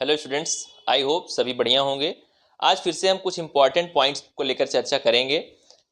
Hello students, I hope सभी बढ़िया होंगे। आज फिर से हम कुछ इंपॉर्टेंट पॉइंट्स को लेकर चर्चा करेंगे,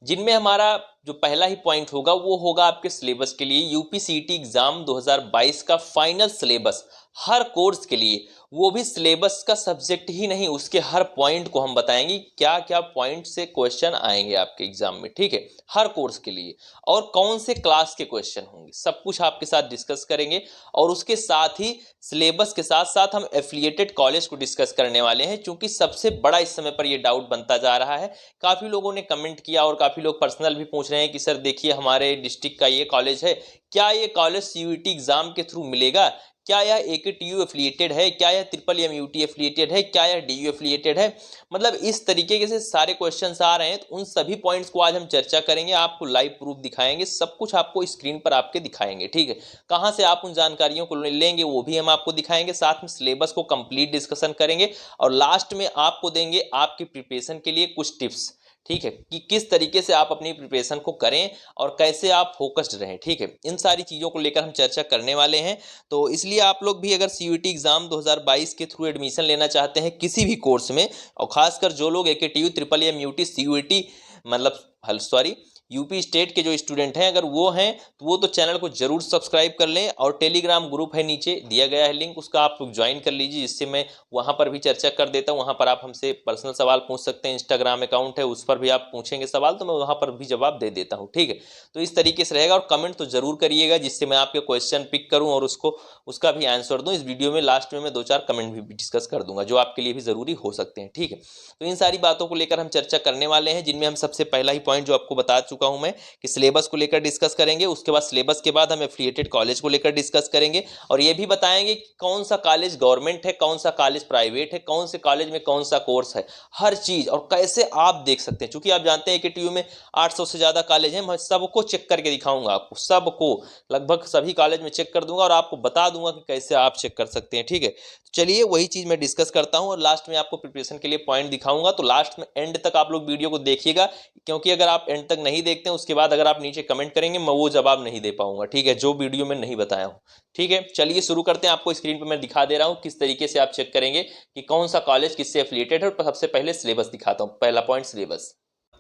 जिनमें हमारा जो पहला ही पॉइंट होगा वो होगा आपके सिलेबस के लिए यूपीसीईटी एग्जाम 2022 का फाइनल सिलेबस हर कोर्स के लिए। वो भी सिलेबस का सब्जेक्ट ही नहीं, उसके हर पॉइंट को हम बताएंगे क्या क्या पॉइंट से क्वेश्चन आएंगे आपके एग्जाम में, ठीक है, हर कोर्स के लिए। और कौन से क्लास के क्वेश्चन होंगे सब कुछ आपके साथ डिस्कस करेंगे। और उसके साथ ही सिलेबस के साथ साथ हम एफिलिएटेड कॉलेज को डिस्कस करने वाले हैं, क्योंकि सबसे बड़ा इस समय पर ये डाउट बनता जा रहा है। काफ़ी लोगों ने कमेंट किया और काफ़ी लोग पर्सनल भी पूछ रहे हैं कि सर देखिए हमारे डिस्ट्रिक्ट का ये कॉलेज है, क्या ये कॉलेज सीयूईटी एग्जाम के थ्रू मिलेगा, क्या यह एकेटीयू एफिलिएटेड है, क्या यह ट्रिपल एमयूटी एफिलिएटेड है, क्या यह डीयू एफिलिएटेड है। मतलब इस तरीके से सारे क्वेश्चंस आ रहे हैं, तो उन सभी पॉइंट्स को आज हम चर्चा करेंगे, आपको लाइव प्रूफ दिखाएंगे, सब कुछ आपको स्क्रीन पर आपके दिखाएंगे, ठीक है। कहाँ से आप उन जानकारियों को लेंगे वो भी हम आपको दिखाएंगे, साथ में सिलेबस को कंप्लीट डिस्कशन करेंगे और लास्ट में आपको देंगे आपकी प्रिपरेशन के लिए कुछ टिप्स, ठीक है, कि किस तरीके से आप अपनी प्रिपरेशन को करें और कैसे आप फोकस्ड रहें, ठीक है। इन सारी चीज़ों को लेकर हम चर्चा करने वाले हैं। तो इसलिए आप लोग भी अगर सीयूईटी एग्जाम 2022 के थ्रू एडमिशन लेना चाहते हैं किसी भी कोर्स में, और खासकर जो लोग AKTU triple M UT CUET मतलब सॉरी यूपी स्टेट के जो स्टूडेंट हैं, अगर वो हैं तो वो तो चैनल को जरूर सब्सक्राइब कर लें। और टेलीग्राम ग्रुप है, नीचे दिया गया है लिंक, उसका आप लोग ज्वाइन कर लीजिए, जिससे मैं वहाँ पर भी चर्चा कर देता हूँ। वहाँ पर आप हमसे पर्सनल सवाल पूछ सकते हैं, इंस्टाग्राम अकाउंट है उस पर भी आप पूछेंगे सवाल तो मैं वहाँ पर भी जवाब दे देता हूँ, ठीक है। तो इस तरीके से रहेगा। और कमेंट तो जरूर करिएगा, जिससे मैं आपके क्वेश्चन पिक करूँ और उसका भी आंसर दूँ। इस वीडियो में लास्ट में मैं 2-4 कमेंट भी डिस्कस कर दूंगा जो आपके लिए भी जरूरी हो सकते हैं, ठीक है। तो इन सारी बातों को लेकर हम चर्चा करने वाले हैं, जिनमें हम सबसे पहला ही पॉइंट जो आपको बता चुका हूं मैं कि सिलेबस को लेकर डिस्कस करेंगे। उसके बाद सिलेबस के बाद हम एफिलिएटेड कॉलेज को लेकर डिस्कस करेंगे और ये भी बताएंगे कि कौन सा कॉलेज गवर्नमेंट है, कौन सा कॉलेज प्राइवेट है, कौन से कॉलेज में कौन सा कोर्स है, हर चीज। और कैसे आप देख सकते हैं, क्योंकि आप जानते हैं कि टीयू में 800 से ज्यादा कॉलेज हैं, मैं सबको चेक करके दिखाऊंगा आपको, सबको, लगभग सभी कॉलेज में चेक कर दूंगा और आपको बता दूंगा कि कैसे आप चेक कर सकते हैं, ठीक है। चलिए वही चीज मैं डिस्कस करता हूं और लास्ट में आपको प्रिपरेशन के लिए पॉइंट दिखाऊंगा। तो लास्ट में एंड तक आप लोग वीडियो को देखिएगा, क्योंकि अगर आप एंड तक नहीं देखते हैं उसके बाद अगर आप नीचे कमेंट करेंगे मैं वो जवाब नहीं दे पाऊंगा, ठीक है, जो वीडियो में नहीं बताया हूं, ठीक है। चलिए शुरू करते हैं। आपको स्क्रीन पर मैं दिखा दे रहा हूं किस तरीके से आप चेक करेंगे कि कौन सा कॉलेज किससे एफिलिएटेड है। और सबसे पहले सिलेबस दिखाता हूं। पहला पॉइंट सिलेबस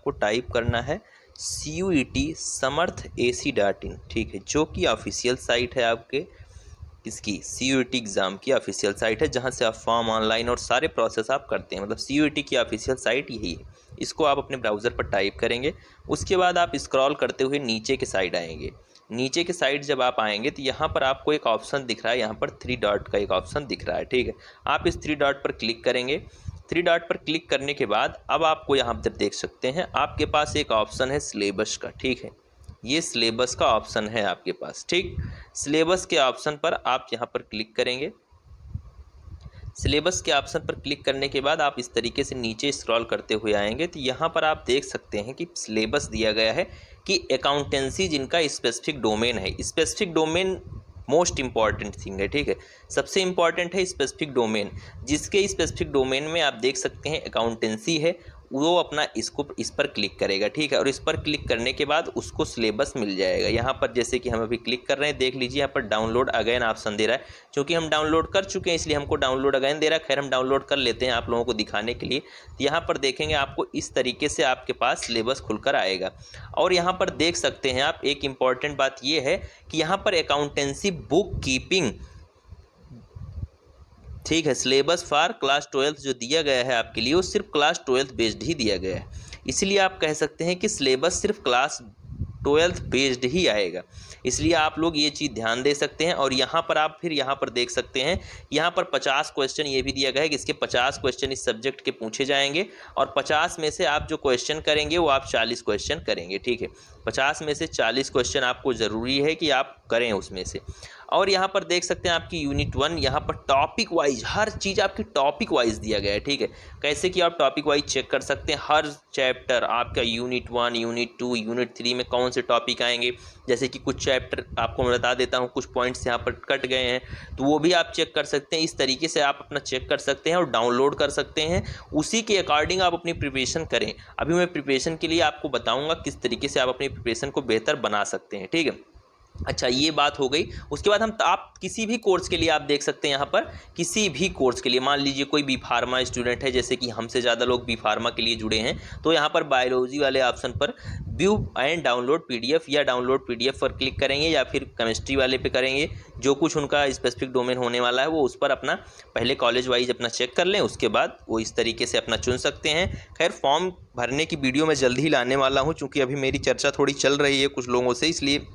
को टाइप करना है CUET समर्थ AC.in, ठीक है, जो कि ऑफिशियल साइट है आपके इसकी CUET एग्ज़ाम की ऑफिशियल साइट है, जहां से आप फॉर्म ऑनलाइन और सारे प्रोसेस आप करते हैं। मतलब CUET की ऑफिशियल साइट यही है। इसको आप अपने ब्राउज़र पर टाइप करेंगे। उसके बाद आप स्क्रॉल करते हुए नीचे के साइड आएंगे। नीचे के साइड जब आप आएंगे तो यहाँ पर आपको एक ऑप्शन दिख रहा है, यहाँ पर 3 डॉट का एक ऑप्शन दिख रहा है, ठीक है। आप इस 3 डॉट पर क्लिक करेंगे। 3 डॉट पर क्लिक करने के बाद अब आपको यहाँ पर देख सकते हैं आपके पास एक ऑप्शन है सिलेबस का, ठीक है। ये सिलेबस का ऑप्शन है आपके पास, ठीक। सिलेबस के ऑप्शन पर आप यहाँ पर क्लिक करेंगे। सिलेबस के ऑप्शन पर क्लिक करने के बाद आप इस तरीके से नीचे स्क्रॉल करते हुए आएंगे तो यहाँ पर आप देख सकते हैं कि सिलेबस दिया गया है कि अकाउंटेंसी जिनका स्पेसिफिक डोमेन है। Specific domain most important thing है, ठीक है, सबसे इंपॉर्टेंट है स्पेसिफिक डोमेन। जिसके स्पेसिफिक डोमेन में आप देख सकते हैं अकाउंटेंसी है, वो अपना इसको इस पर क्लिक करेगा, ठीक है। और इस पर क्लिक करने के बाद उसको सिलेबस मिल जाएगा। यहाँ पर जैसे कि हम अभी क्लिक कर रहे हैं, देख लीजिए यहाँ पर डाउनलोड अगेन ऑप्शन दे रहा है। क्योंकि हम डाउनलोड कर चुके हैं इसलिए हमको डाउनलोड अगेन दे रहा है। खैर हम डाउनलोड कर लेते हैं आप लोगों को दिखाने के लिए। तो यहाँ पर देखेंगे आपको इस तरीके से आपके पास सिलेबस खुलकर आएगा। और यहाँ पर देख सकते हैं आप, एक इम्पॉर्टेंट बात ये है कि यहाँ पर अकाउंटेंसी बुक कीपिंग, ठीक है, सिलेबस फॉर क्लास 12 जो दिया गया है आपके लिए वो सिर्फ क्लास 12 बेस्ड ही दिया गया है। इसलिए आप कह सकते हैं कि सिलेबस सिर्फ क्लास 12 बेस्ड ही आएगा। इसलिए आप लोग ये चीज़ ध्यान दे सकते हैं। और यहाँ पर आप फिर यहाँ पर देख सकते हैं, यहाँ पर 50 क्वेश्चन ये भी दिया गया है कि इसके 50 क्वेश्चन इस सब्जेक्ट के पूछे जाएंगे और 50 में से आप जो क्वेश्चन करेंगे वो आप 40 क्वेश्चन करेंगे, ठीक है। 50 में से 40 क्वेश्चन आपको ज़रूरी है कि आप करें उसमें से। और यहाँ पर देख सकते हैं आपकी यूनिट 1, यहाँ पर टॉपिक वाइज हर चीज़ आपकी टॉपिक वाइज दिया गया है, ठीक है। कैसे कि आप टॉपिक वाइज चेक कर सकते हैं हर चैप्टर आपका यूनिट 1, यूनिट 2, यूनिट 3 में कौन से टॉपिक आएंगे। जैसे कि कुछ चैप्टर आपको मैं बता देता हूँ, कुछ पॉइंट्स यहाँ पर कट गए हैं तो वो भी आप चेक कर सकते हैं। इस तरीके से आप अपना चेक कर सकते हैं और डाउनलोड कर सकते हैं। उसी के अकॉर्डिंग आप अपनी प्रिपरेशन करें। अभी मैं प्रिपरेशन के लिए आपको बताऊँगा किस तरीके से आप अपनी प्रिपरेशन को बेहतर बना सकते हैं, ठीक है। अच्छा, ये बात हो गई। उसके बाद आप किसी भी कोर्स के लिए आप देख सकते हैं यहाँ पर, किसी भी कोर्स के लिए मान लीजिए कोई बी फार्मा स्टूडेंट है, जैसे कि हमसे ज़्यादा लोग बी फार्मा के लिए जुड़े हैं, तो यहाँ पर बायोलॉजी वाले ऑप्शन पर व्यू एंड डाउनलोड पीडीएफ या डाउनलोड पीडीएफ पर क्लिक करेंगे, या फिर केमिस्ट्री वाले पे करेंगे, जो कुछ उनका स्पेसिफिक डोमेन होने वाला है वो उस पर अपना पहले कॉलेज वाइज अपना चेक कर लें, उसके बाद वो इस तरीके से अपना चुन सकते हैं। खैर, फॉर्म भरने की वीडियो मैं जल्दी ही लाने वाला हूँ, चूँकि अभी मेरी चर्चा थोड़ी चल रही है कुछ लोगों से, इसलिए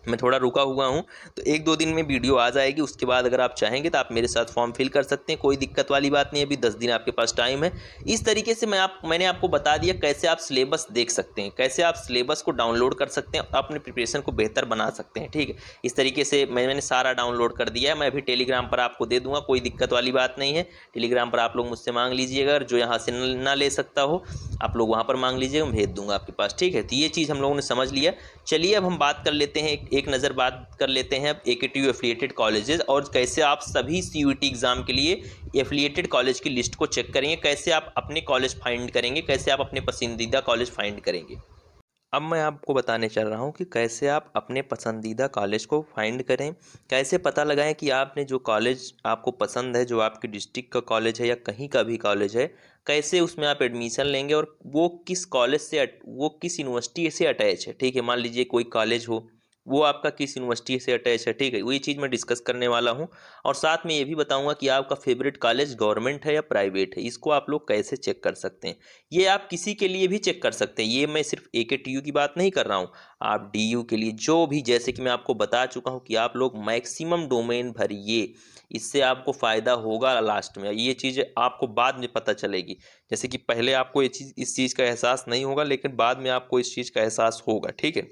मैं थोड़ा रुका हुआ हूँ। तो 1-2 दिन में वीडियो आ जाएगी, उसके बाद अगर आप चाहेंगे तो आप मेरे साथ फॉर्म फिल कर सकते हैं, कोई दिक्कत वाली बात नहीं है। अभी 10 दिन आपके पास टाइम है। इस तरीके से मैंने आपको बता दिया कैसे आप सिलेबस देख सकते हैं, कैसे आप सिलेबस को डाउनलोड कर सकते हैं, अपने प्रिपरेशन को बेहतर बना सकते हैं। ठीक है, इस तरीके से मैंने सारा डाउनलोड कर दिया है। मैं अभी टेलीग्राम पर आपको दे दूँगा, कोई दिक्कत वाली बात नहीं है। टेलीग्राम पर आप लोग मुझसे मांग लीजिएगा, जो यहाँ से ना ले सकता हो आप लोग वहाँ पर मांग लीजिएगा, मैं भेज दूँगा आपके पास। ठीक है, तो ये चीज़ हम लोगों ने समझ लिया। चलिए अब हम बात कर लेते हैं, एक नज़र बात कर लेते हैं अब एकेटीयू एफिलिएटेड कॉलेजेस, और कैसे आप सभी सीयूईटी एग्जाम के लिए एफिलिएटेड कॉलेज की लिस्ट को चेक करेंगे, कैसे आप अपने कॉलेज फाइंड करेंगे, कैसे आप अपने पसंदीदा कॉलेज फाइंड करेंगे। अब मैं आपको बताने चल रहा हूँ कि कैसे आप अपने पसंदीदा कॉलेज को फाइंड करें, कैसे पता लगाएं कि आपने जो कॉलेज आपको पसंद है, जो आपके डिस्ट्रिक्ट का कॉलेज है या कहीं का भी कॉलेज है, कैसे उसमें आप एडमिशन लेंगे और वो किस कॉलेज से वो किस यूनिवर्सिटी से अटैच है। ठीक है, मान लीजिए कोई कॉलेज हो, वो आपका किस यूनिवर्सिटी से अटैच है। ठीक है, वही चीज़ मैं डिस्कस करने वाला हूँ, और साथ में ये भी बताऊंगा कि आपका फेवरेट कॉलेज गवर्नमेंट है या प्राइवेट है, इसको आप लोग कैसे चेक कर सकते हैं। ये आप किसी के लिए भी चेक कर सकते हैं, ये मैं सिर्फ एकेटीयू की बात नहीं कर रहा हूँ, आप डीयू के लिए जो भी, जैसे कि मैं आपको बता चुका हूँ कि आप लोग मैक्सिमम डोमेन भरिए, इससे आपको फ़ायदा होगा लास्ट में। ये चीज़ आपको बाद में पता चलेगी, जैसे कि पहले आपको ये चीज़ इस चीज़ का एहसास नहीं होगा, लेकिन बाद में आपको इस चीज़ का एहसास होगा। ठीक है,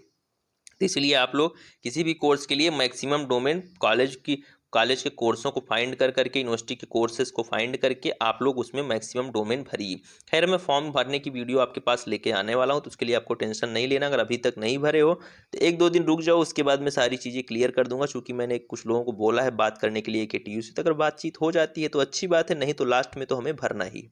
तो इसलिए आप लोग किसी भी कोर्स के लिए मैक्सिमम डोमेन कॉलेज के कोर्सों को फाइंड कर करके, यूनिवर्सिटी के कोर्सेज को फाइंड करके आप लोग उसमें मैक्सिमम डोमेन भरिए। खैर, मैं फॉर्म भरने की वीडियो आपके पास लेके आने वाला हूं, तो उसके लिए आपको टेंशन नहीं लेना। अगर अभी तक नहीं भरे हो तो 1-2 दिन रुक जाओ, उसके बाद मैं सारी चीज़ें क्लियर कर दूंगा, चूँकि मैंने कुछ लोगों को बोला है बात करने के लिए केटीयू से। तो अगर बातचीत हो जाती है तो अच्छी बात है, नहीं तो लास्ट में तो हमें भरना ही।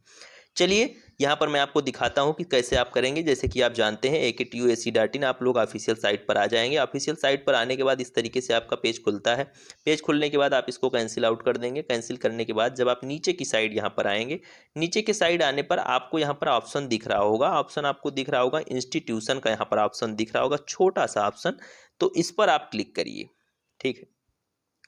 चलिए, यहाँ पर मैं आपको दिखाता हूँ कि कैसे आप करेंगे। जैसे कि आप जानते हैं AKTU-AC.in, आप लोग ऑफिशियल साइट पर आ जाएंगे। ऑफिशियल साइट पर आने के बाद इस तरीके से आपका पेज खुलता है। पेज खुलने के बाद आप इसको कैंसिल आउट कर देंगे। कैंसिल करने के बाद जब आप नीचे की साइड यहाँ पर आएंगे, नीचे की साइड आने पर आपको यहाँ पर ऑप्शन दिख रहा होगा, इंस्टीट्यूशन का यहाँ पर ऑप्शन दिख रहा होगा, छोटा सा ऑप्शन। तो इस पर आप क्लिक करिए। ठीक है,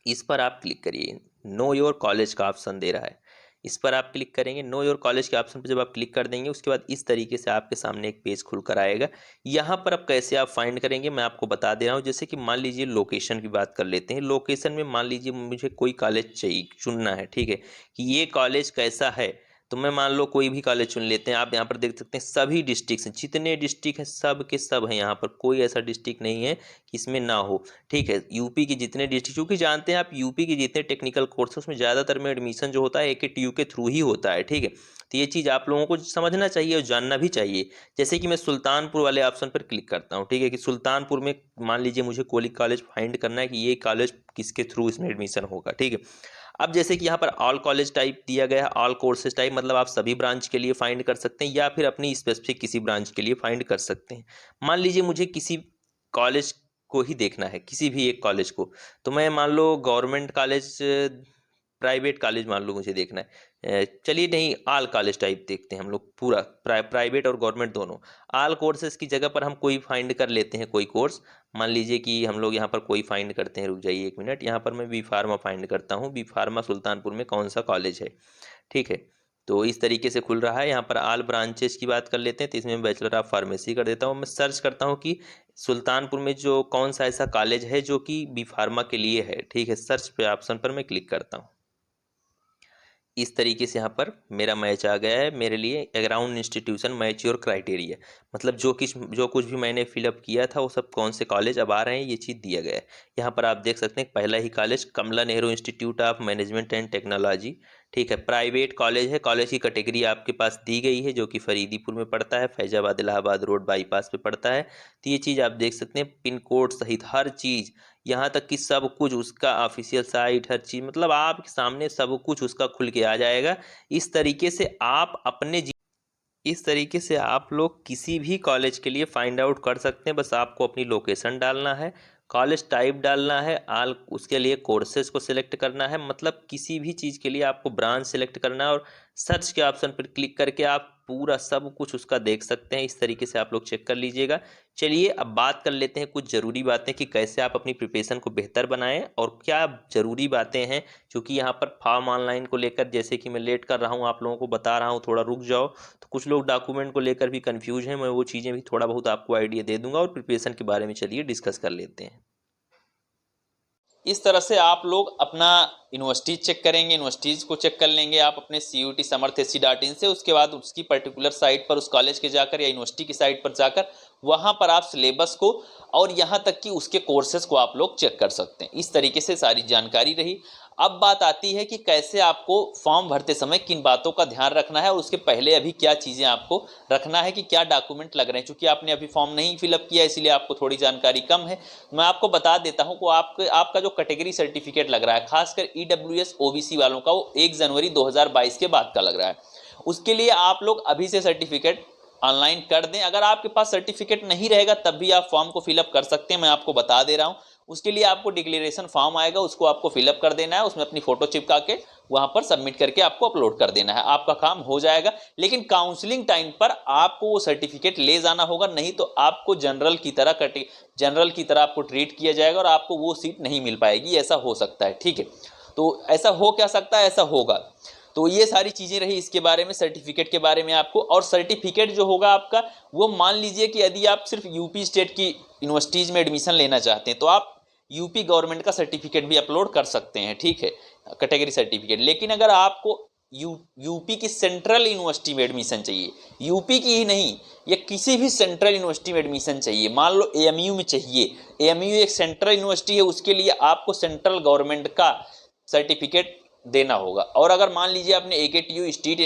इस पर आप क्लिक करिए। नो योर कॉलेज का ऑप्शन दे रहा है, इस पर आप क्लिक करेंगे। नो योर कॉलेज के ऑप्शन पर जब आप क्लिक कर देंगे, उसके बाद इस तरीके से आपके सामने एक पेज खुलकर आएगा। यहाँ पर अब कैसे आप फाइंड करेंगे मैं आपको बता दे रहा हूँ। जैसे कि मान लीजिए लोकेशन की बात कर लेते हैं। लोकेशन में मान लीजिए मुझे कोई कॉलेज चाहिए, चुनना है। ठीक है, कि ये कॉलेज कैसा है, तो मैं मान लो कोई भी कॉलेज चुन लेते हैं। आप यहाँ पर देख सकते हैं सभी डिस्ट्रिक्ट हैं, जितने डिस्ट्रिक्ट हैं सब के सब हैं यहाँ पर, कोई ऐसा डिस्ट्रिक्ट नहीं है कि इसमें ना हो। ठीक है, यूपी के जितने डिस्ट्रिक्ट, क्योंकि जानते हैं आप यूपी के जितने टेक्निकल कोर्स हैं उसमें ज़्यादातर में एडमिशन जो होता है AKTU के थ्रू ही होता है। ठीक है, तो ये चीज़ आप लोगों को समझना चाहिए और जानना भी चाहिए। जैसे कि मैं सुल्तानपुर वाले ऑप्शन पर क्लिक करता हूँ। ठीक है, कि सुल्तानपुर में मान लीजिए मुझे कोई कॉलेज फाइंड करना है कि ये कॉलेज किसके थ्रू इसमें एडमिशन होगा। ठीक है, अब जैसे कि यहाँ पर ऑल कॉलेज टाइप दिया गया है, ऑल कोर्सेज टाइप, मतलब आप सभी ब्रांच के लिए फाइंड कर सकते हैं या फिर अपनी स्पेसिफिक किसी ब्रांच के लिए फाइंड कर सकते हैं। मान लीजिए मुझे किसी कॉलेज को ही देखना है, किसी भी एक कॉलेज को, तो मैं मान लो गवर्नमेंट कॉलेज, प्राइवेट कॉलेज मान लो मुझे देखना है। चलिए नहीं, ऑल कॉलेज टाइप देखते हैं हम लोग, पूरा प्राइवेट और गवर्नमेंट दोनों। ऑल कोर्सेज की जगह पर हम कोई फाइंड कर लेते हैं, कोई कोर्स। मान लीजिए कि हम लोग यहाँ पर कोई फाइंड करते हैं, रुक जाइए 1 मिनट, यहाँ पर मैं बी फार्मा फाइंड करता हूँ। बी फार्मा सुल्तानपुर में कौन सा कॉलेज है। ठीक है, तो इस तरीके से खुल रहा है। यहाँ पर ऑल ब्रांचेस की बात कर लेते हैं, तो इसमें बैचलर ऑफ फार्मेसी कर देता हूँ। मैं सर्च करता हूँ कि सुल्तानपुर में जो कौन सा ऐसा कॉलेज है जो कि बी फार्मा के लिए है। ठीक है, सर्च पे ऑप्शन पर मैं क्लिक करता हूँ। इस तरीके से यहाँ पर मेरा मैच आ गया है मेरे लिए। Around institution match your criteria, मतलब जो कुछ भी मैंने फिलअप किया था वो सब कौन से कॉलेज अब आ रहे हैं, ये चीज़ दिया गया है। यहाँ पर आप देख सकते हैं पहला ही college Kamla Nehru institute of management and technology. ठीक है, प्राइवेट कॉलेज है। कॉलेज की कैटेगरी आपके पास दी गई है, जो कि फरीदीपुर में पड़ता है, फैजाबाद इलाहाबाद रोड बाईपास पे पड़ता है। तो ये चीज़ आप देख सकते हैं, पिन कोड सहित हर चीज़, यहाँ तक कि सब कुछ उसका ऑफिशियल साइट, हर चीज़, मतलब आपके सामने सब कुछ उसका खुल के आ जाएगा। इस तरीके से आप इस तरीके से आप लोग किसी भी कॉलेज के लिए फाइंड आउट कर सकते हैं। बस आपको अपनी लोकेशन डालना है, कॉलेज टाइप डालना है, आल उसके लिए कोर्सेज को सिलेक्ट करना है, मतलब किसी भी चीज़ के लिए आपको ब्रांच सिलेक्ट करना है और सर्च के ऑप्शन पर क्लिक करके आप पूरा सब कुछ उसका देख सकते हैं। इस तरीके से आप लोग चेक कर लीजिएगा। चलिए अब बात कर लेते हैं कुछ ज़रूरी बातें कि कैसे आप अपनी प्रिपरेशन को बेहतर बनाएं और क्या ज़रूरी बातें हैं, क्योंकि यहाँ पर फॉर्म ऑनलाइन को लेकर जैसे कि मैं लेट कर रहा हूँ, आप लोगों को बता रहा हूँ, थोड़ा रुक जाओ। तो कुछ लोग डॉक्यूमेंट को लेकर भी कंफ्यूज हैं, मैं वो चीज़ें भी थोड़ा बहुत आपको आइडिया दे दूंगा और प्रिपरेशन के बारे में चलिए डिस्कस कर लेते हैं। इस तरह से आप लोग अपना यूनिवर्सिटीज चेक करेंगे, यूनिवर्सिटीज को चेक कर लेंगे आप अपने CUET समर्थ SC.in से। उसके बाद उसकी पर्टिकुलर साइट पर, उस कॉलेज के जाकर या यूनिवर्सिटी की साइट पर जाकर वहां पर आप सिलेबस को और यहां तक कि उसके कोर्सेज को आप लोग चेक कर सकते हैं। इस तरीके से सारी जानकारी रही। अब बात आती है कि कैसे आपको फॉर्म भरते समय किन बातों का ध्यान रखना है और उसके पहले अभी क्या चीज़ें आपको रखना है कि क्या डॉक्यूमेंट लग रहे हैं। चूंकि आपने अभी फॉर्म नहीं फिलअप किया इसलिए आपको थोड़ी जानकारी कम है। मैं आपको बता देता हूं कि आपका जो कैटेगरी सर्टिफिकेट लग रहा है, खासकर EWS OBC वालों का, वो 1 जनवरी 2022 के बाद का लग रहा है। उसके लिए आप लोग अभी से सर्टिफिकेट ऑनलाइन कर दें। अगर आपके पास सर्टिफिकेट नहीं रहेगा तब भी आप फॉर्म को फिलअप कर सकते हैं, मैं आपको बता दे रहा हूं। उसके लिए आपको डिक्लेरेशन फॉर्म आएगा, उसको आपको फिलअप कर देना है, उसमें अपनी फोटो चिपका के वहां पर सबमिट करके आपको अपलोड कर देना है, आपका काम हो जाएगा। लेकिन काउंसलिंग टाइम पर आपको वो सर्टिफिकेट ले जाना होगा, नहीं तो आपको जनरल की तरह आपको ट्रीट किया जाएगा और आपको वो सीट नहीं मिल पाएगी। ऐसा हो सकता है, ठीक है। तो ऐसा हो क्या सकता है, ऐसा होगा। तो ये सारी चीज़ें रही इसके बारे में, सर्टिफिकेट के बारे में आपको। और सर्टिफिकेट जो होगा आपका, वो मान लीजिए कि यदि आप सिर्फ यूपी स्टेट की यूनिवर्सिटीज़ में एडमिशन लेना चाहते हैं तो आप यूपी गवर्नमेंट का सर्टिफिकेट भी अपलोड कर सकते हैं, ठीक है, कैटेगरी सर्टिफिकेट। लेकिन अगर आपको यूपी की सेंट्रल यूनिवर्सिटी में एडमिशन चाहिए, यूपी की ही नहीं, या किसी भी सेंट्रल यूनिवर्सिटी में एडमिशन चाहिए, मान लो AMU में चाहिए, AMU एक सेंट्रल यूनिवर्सिटी है, उसके लिए आपको सेंट्रल गवर्नमेंट का सर्टिफिकेट देना होगा। और अगर मान लीजिए आपने AKTU स्टेट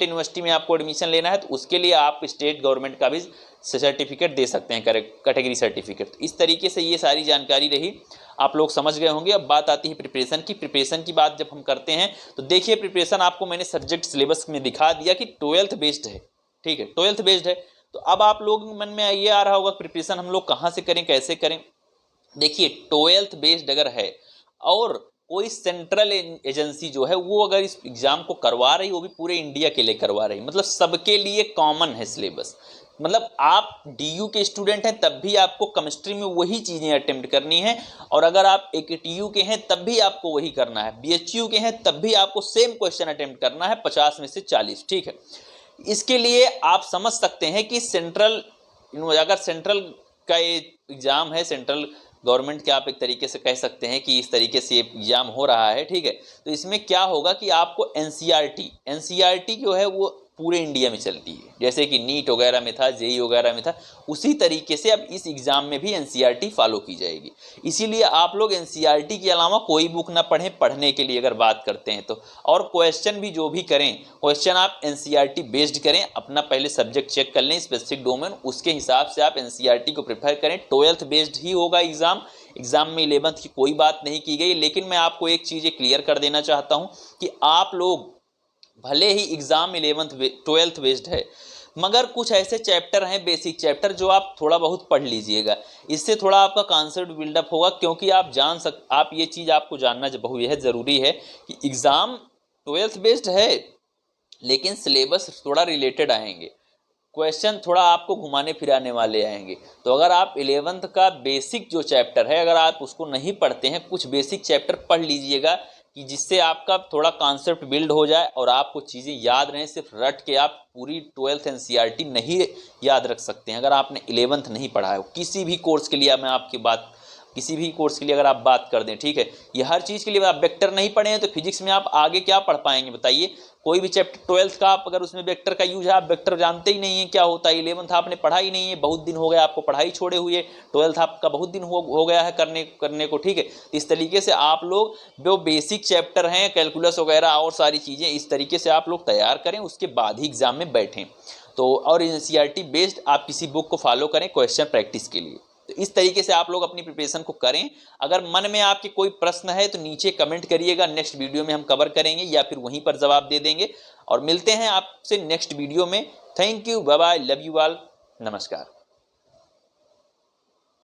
यूनिवर्सिटी में आपको एडमिशन लेना है तो उसके लिए आप स्टेट गवर्नमेंट का भी सर्टिफिकेट दे सकते हैं, कैटेगरी सर्टिफिकेट। इस तरीके से ये सारी जानकारी रही, आप लोग समझ गए होंगे। अब बात आती है प्रिपरेशन की। प्रिपरेशन की बात जब हम करते हैं तो देखिए, प्रिपरेशन आपको मैंने सब्जेक्ट सिलेबस में दिखा दिया कि 12th बेस्ड है, ठीक है, 12th बेस्ड है। तो अब आप लोग मन में ये आ रहा होगा प्रिपरेशन हम लोग कहाँ से करें, कैसे करें। देखिए, 12th बेस्ड अगर है और कोई सेंट्रल एजेंसी जो है वो अगर इस एग्जाम को करवा रही, वो भी पूरे इंडिया के लिए करवा रही, मतलब सबके लिए कॉमन है सिलेबस। मतलब आप DU के स्टूडेंट हैं तब भी आपको केमिस्ट्री में वही चीजें अटेम्प्ट करनी है, और अगर आप AKTU के हैं तब भी आपको वही करना है, BHU के हैं तब भी आपको सेम क्वेश्चन अटेम्प्ट करना है, 50 में से 40, ठीक है। इसके लिए आप समझ सकते हैं कि अगर सेंट्रल का ये एग्जाम है, सेंट्रल गवर्नमेंट के, आप एक तरीके से कह सकते हैं कि इस तरीके से एग्जाम हो रहा है, ठीक है। तो इसमें क्या होगा कि आपको NCERT जो है वो पूरे इंडिया में चलती है, जैसे कि नीट वगैरह में था, JEE वगैरह में था, उसी तरीके से अब इस एग्जाम में भी NCERT फॉलो की जाएगी। इसीलिए आप लोग NCERT के अलावा कोई बुक ना पढ़ें, पढ़ने के लिए अगर बात करते हैं तो। और क्वेश्चन भी जो भी करें, क्वेश्चन आप NCERT बेस्ड करें, अपना पहले सब्जेक्ट चेक कर लें, स्पेसिफिक डोमेन, उसके हिसाब से आप NCERT को प्रेफर करें। 12th बेस्ड ही होगा एग्जाम में 11th की कोई बात नहीं की गई। लेकिन मैं आपको एक चीज़ क्लियर कर देना चाहता हूं कि आप लोग भले ही एग्जाम 12th बेस्ड है, मगर कुछ ऐसे चैप्टर हैं, बेसिक चैप्टर, जो आप थोड़ा बहुत पढ़ लीजिएगा। इससे थोड़ा आपका कॉन्सेप्ट बिल्डअप होगा, क्योंकि आप ये चीज़ आपको जानना बेहद ज़रूरी है कि एग्ज़ाम 12th बेस्ड है लेकिन सिलेबस थोड़ा रिलेटेड आएंगे, क्वेश्चन थोड़ा आपको घुमाने फिराने वाले आएंगे। तो अगर आप 11th का बेसिक जो चैप्टर है, अगर आप उसको नहीं पढ़ते हैं, कुछ बेसिक चैप्टर पढ़ लीजिएगा कि जिससे आपका थोड़ा कॉन्सेप्ट बिल्ड हो जाए और आपको चीज़ें याद रहें। सिर्फ रट के आप पूरी 12th NCERT नहीं याद रख सकते हैं अगर आपने 11th नहीं पढ़ा है। किसी भी कोर्स के लिए अगर आप बात कर दें, ठीक है, ये हर चीज़ के लिए। आप वेक्टर नहीं पढ़े हैं तो फिजिक्स में आप आगे क्या पढ़ पाएंगे बताइए। कोई भी चैप्टर 12th का आप अगर उसमें वेक्टर का यूज है, आप वेक्टर जानते ही नहीं है क्या होता है, 11th आपने पढ़ा ही नहीं है, बहुत दिन हो गया आपको पढ़ाई छोड़े हुए, 12th आपका बहुत दिन हो गया है करने को, ठीक है। इस तरीके से आप लोग जो बेसिक चैप्टर हैं, कैलकुलस वगैरह और सारी चीज़ें, इस तरीके से आप लोग तैयार करें, उसके बाद ही एग्जाम में बैठें। तो और NCERT बेस्ड आप किसी बुक को फॉलो करें क्वेश्चन प्रैक्टिस के लिए। तो इस तरीके से आप लोग अपनी प्रिपरेशन को करें। अगर मन में आपके कोई प्रश्न है तो नीचे कमेंट करिएगा, नेक्स्ट वीडियो में हम कवर करेंगे या फिर वहीं पर जवाब दे देंगे। और मिलते हैं आपसे नेक्स्ट वीडियो में। Thank you, bye bye, love you all, नमस्कार।